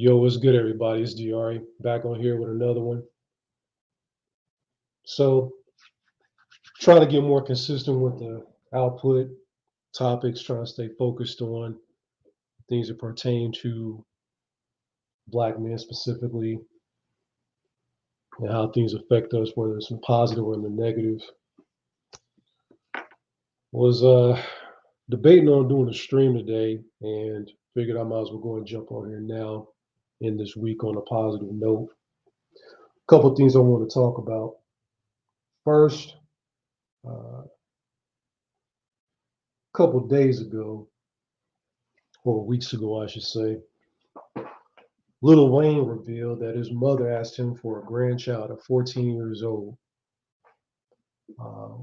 Yo, what's good, everybody? It's Diari back on here with another one. So, trying to get more consistent with the output topics, trying to stay focused on things that pertain to Black men specifically and how things affect us, whether it's in the positive or in the negative. Was debating on doing a stream today and figured I might as well go and jump on here now in this week on a positive note. A couple of things I want to talk about. First, a couple of days ago, or weeks ago, I should say, Lil Wayne revealed that his mother asked him for a grandchild at 14 years old, uh,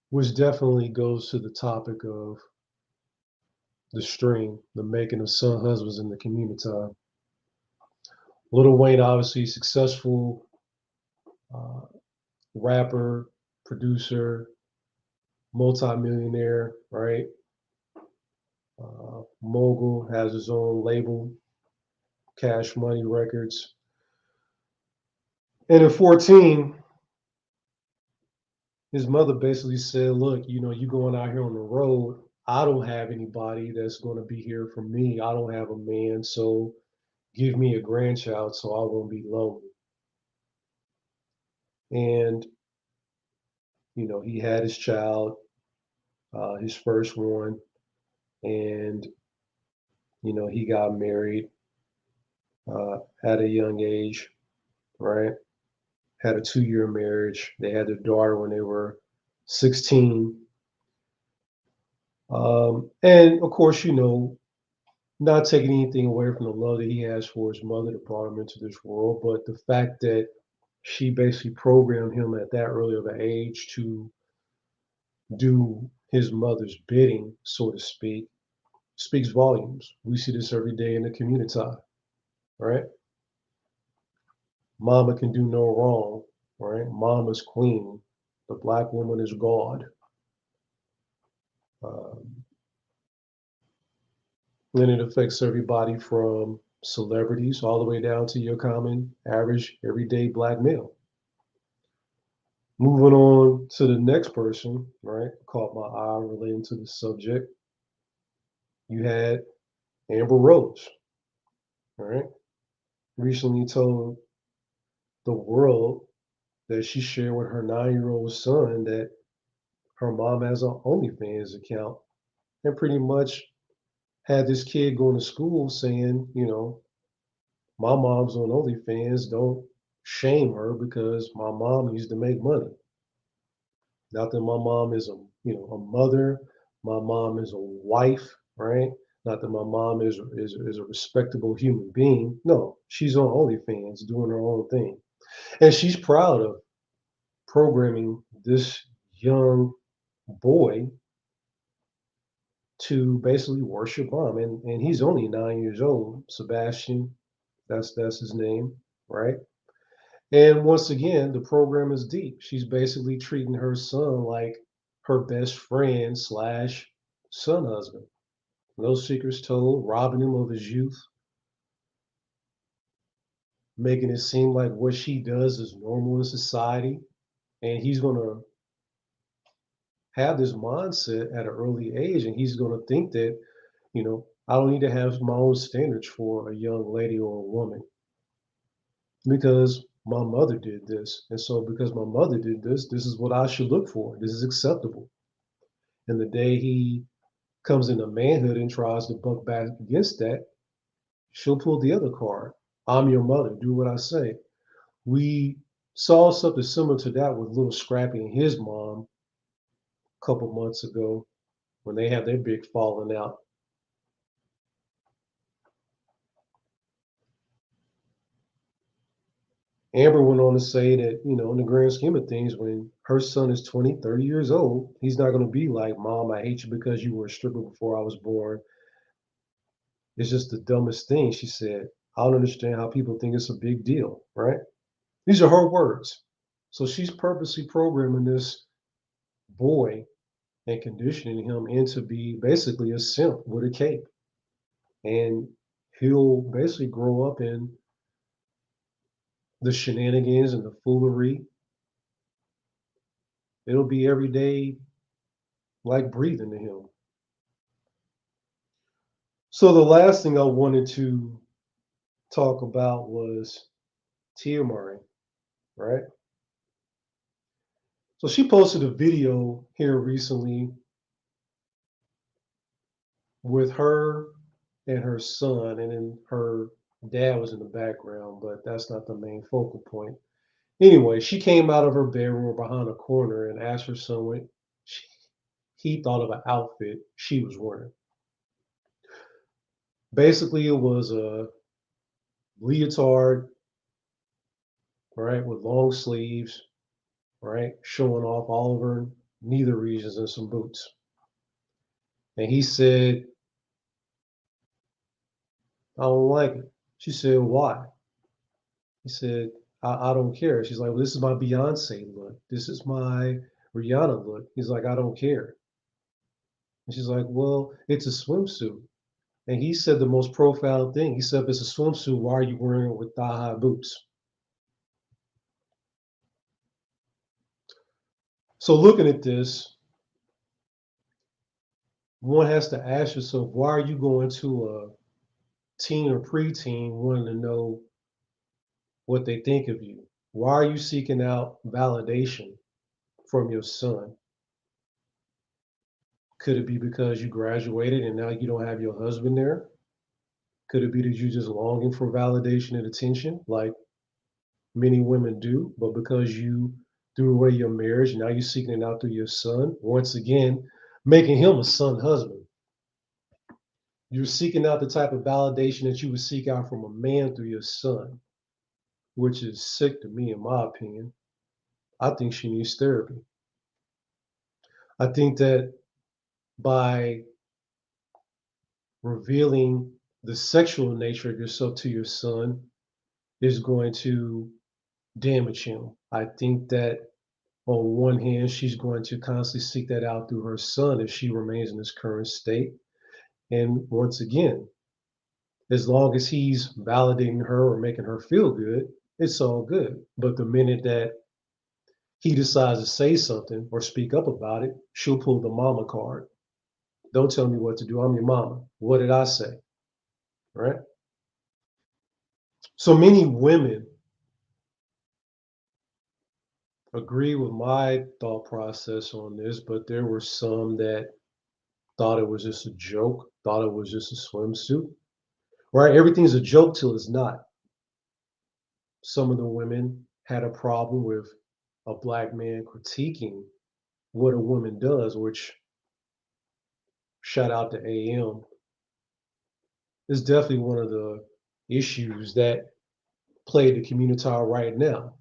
which definitely goes to the topic of the stream, the making of son husbands in the Communitah. Lil Wayne, obviously successful uh, rapper, producer, multimillionaire, right? Mogul, has his own label, Cash Money Records. And at 14, his mother basically said, look, you going out here on the road. I don't have anybody that's going to be here for me. I don't have a man. So give me a grandchild so I won't be lonely. And, he had his child, his first one. And, he got married at a young age, right? Had a 2-year marriage. They had their daughter when they were 16. And of course, not taking anything away from the love that he has for his mother that brought him into this world, but the fact that she basically programmed him at that early of an age to do his mother's bidding, so to speak, speaks volumes. We see this every day in the Communitah, right? Mama can do no wrong, right? Mama's queen. The Black woman is God. Um, and it affects everybody from celebrities all the way down to your common, average, everyday Black male. Moving on to the next person, right? Caught my eye relating to the subject. You had Amber Rose, right? Recently told the world that she shared with her 9-year-old son that her mom has an OnlyFans account and pretty much had this kid going to school saying, my mom's on OnlyFans, don't shame her because my mom needs to make money. Not that my mom is a mother, my mom is a wife, right? Not that my mom is a respectable human being. No, she's on OnlyFans doing her own thing. And she's proud of programming this young boy to basically worship mom. And he's only 9 years old, Sebastian, that's his name, right? And once again, the program is deep. She's basically treating her son like her best friend slash son husband. No secrets told, robbing him of his youth, making it seem like what she does is normal in society. And he's going to have this mindset at an early age. And he's going to think that, I don't need to have my own standards for a young lady or a woman because my mother did this. And so because my mother did this, this is what I should look for. This is acceptable. And the day he comes into manhood and tries to buck back against that, she'll pull the other card. I'm your mother. Do what I say. We saw something similar to that with little Scrappy and his mom a couple months ago when they had their big falling out. Amber went on to say that, in the grand scheme of things, when her son is 20, 30 years old, he's not going to be like, Mom, I hate you because you were a stripper before I was born. It's just the dumbest thing, she said. I don't understand how people think it's a big deal, right? These are her words. So she's purposely programming this boy and conditioning him into be basically a simp with a cape. And he'll basically grow up in the shenanigans and the foolery. It'll be every day like breathing to him. So the last thing I wanted to talk about was Tia Murray, right? So she posted a video here recently with her and her son, and then her dad was in the background, but that's not the main focal point. Anyway, she came out of her bedroom behind a corner and asked her son what she, he thought of an outfit she was wearing. Basically, it was a leotard, right, with long sleeves, right, showing off all of her neither regions and some boots. And he said, I don't like it. She said, why? He said, I don't care. She's like, well, this is my Beyonce look. This is my Rihanna look. He's like, I don't care. And she's like, well, it's a swimsuit. And he said the most profound thing. He said, if it's a swimsuit, why are you wearing it with thigh-high boots? So looking at this, one has to ask yourself, why are you going to a teen or preteen wanting to know what they think of you? Why are you seeking out validation from your son? Could it be because you graduated and now you don't have your husband there? Could it be that you're just longing for validation and attention, like many women do, but because you threw away your marriage, now you're seeking it out through your son, once again, making him a son husband. You're seeking out the type of validation that you would seek out from a man through your son, which is sick to me, in my opinion. I think she needs therapy. I think that by revealing the sexual nature of yourself to your son is going to damage him. I think that on one hand, she's going to constantly seek that out through her son if she remains in his current state. And once again, as long as he's validating her or making her feel good, it's all good. But the minute that he decides to say something or speak up about it, she'll pull the mama card. Don't tell me what to do. I'm your mama. What did I say? Right? So many women agree with my thought process on this, but there were some that thought it was just a joke, thought it was just a swimsuit. Right? Everything's a joke till it's not. Some of the women had a problem with a black man critiquing what a woman does, which shout out to AM, is definitely one of the issues that plague the Communitah right now.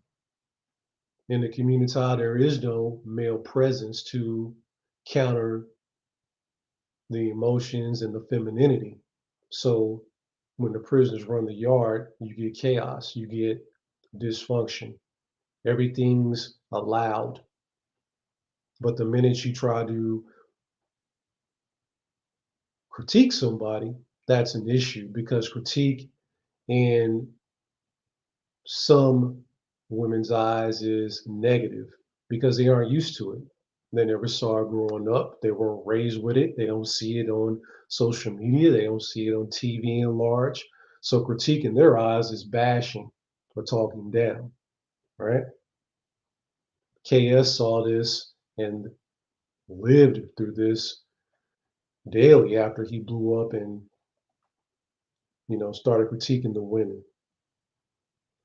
In the Communitah, there is no male presence to counter the emotions and the femininity. So when the prisoners run the yard, you get chaos, you get dysfunction. Everything's allowed. But the minute you try to critique somebody, that's an issue because critique in some women's eyes is negative because they aren't used to it. They never saw it growing up. They weren't raised with it. They don't see it on social media. They don't see it on TV in large. So critique in their eyes is bashing or talking down, right? KS saw this and lived through this daily after he blew up and started critiquing the women.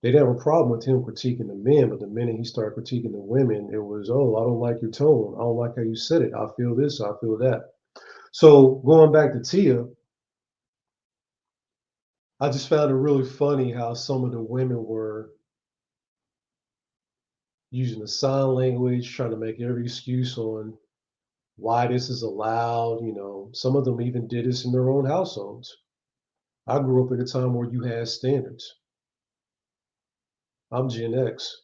They didn't have a problem with him critiquing the men, but the minute he started critiquing the women, it was, oh, I don't like your tone. I don't like how you said it. I feel this, I feel that. So going back to Tia, I just found it really funny how some of the women were using the sign language, trying to make every excuse on why this is allowed. Some of them even did this in their own households. I grew up at a time where you had standards. I'm Gen X.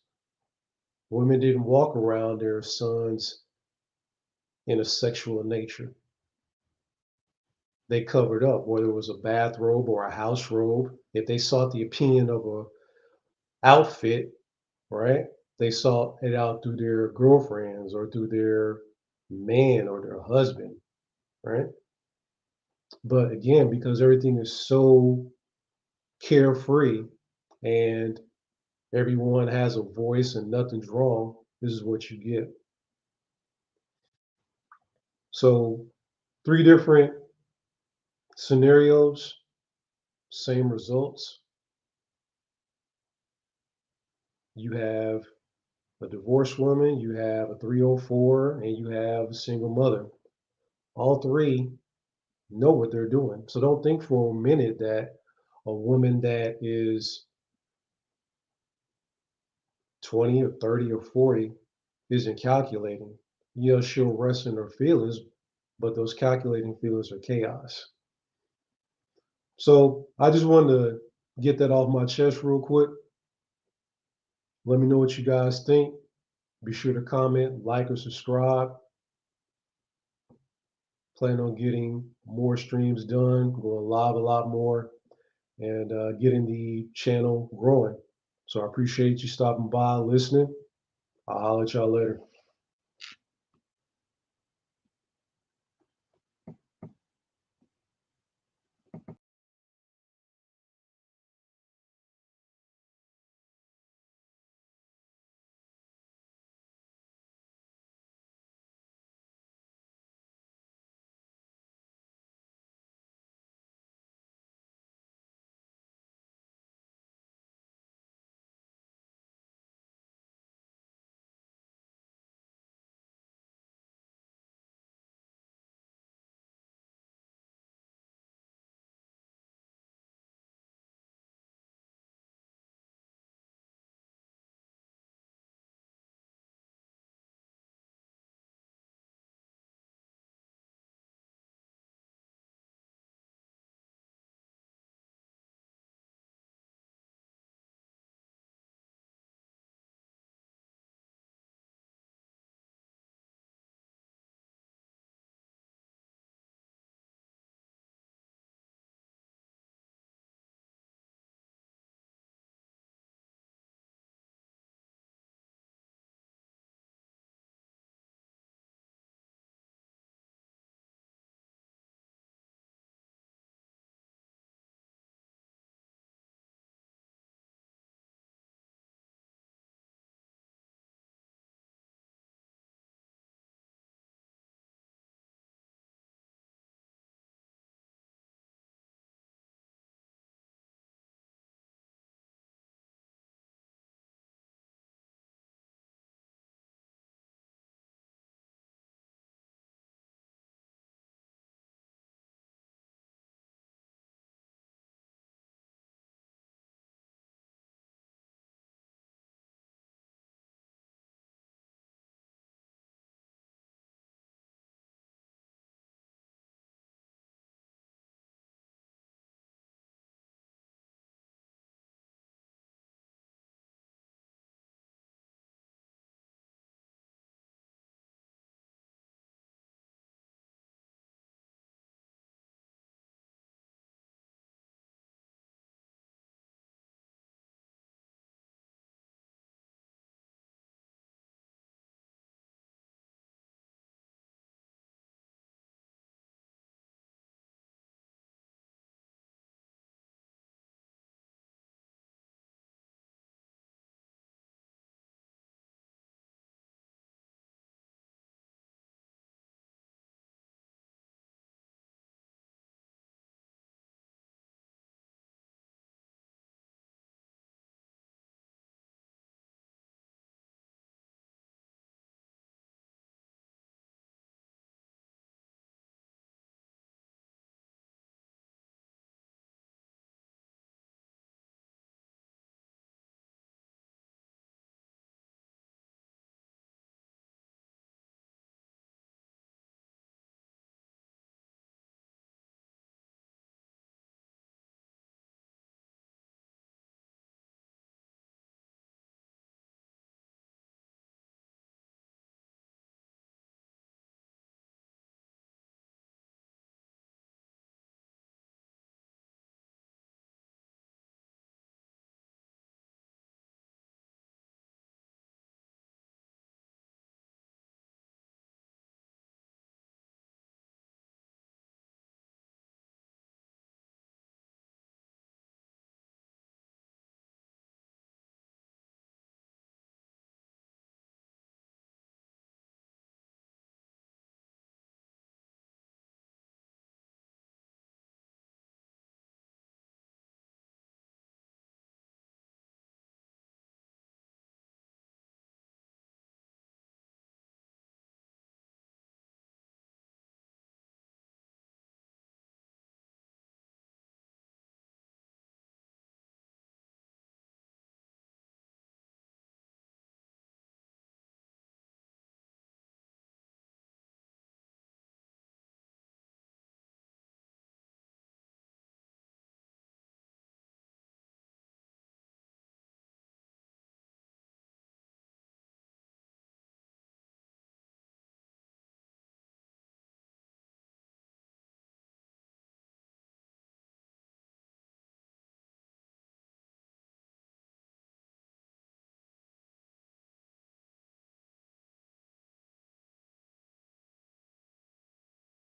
Women didn't walk around their sons in a sexual nature. they covered up, whether it was a bathrobe or a house robe. If they sought the opinion of a outfit, right? They sought it out through their girlfriends or through their man or their husband, right? But again, because everything is so carefree and everyone has a voice and nothing's wrong, this is what you get. So, three different scenarios, same results. You have a divorced woman, you have a 304, and you have a single mother. All three know what they're doing. So don't think for a minute that a woman that is 20 or 30 or 40 isn't calculating. She'll rest in her feelings, but those calculating feelings are chaos. So I just wanted to get that off my chest real quick. Let me know what you guys think. Be sure to comment, like, or subscribe. Plan on getting more streams done, going live a lot more, and getting the channel growing. So I appreciate you stopping by, listening. I'll holler at y'all later.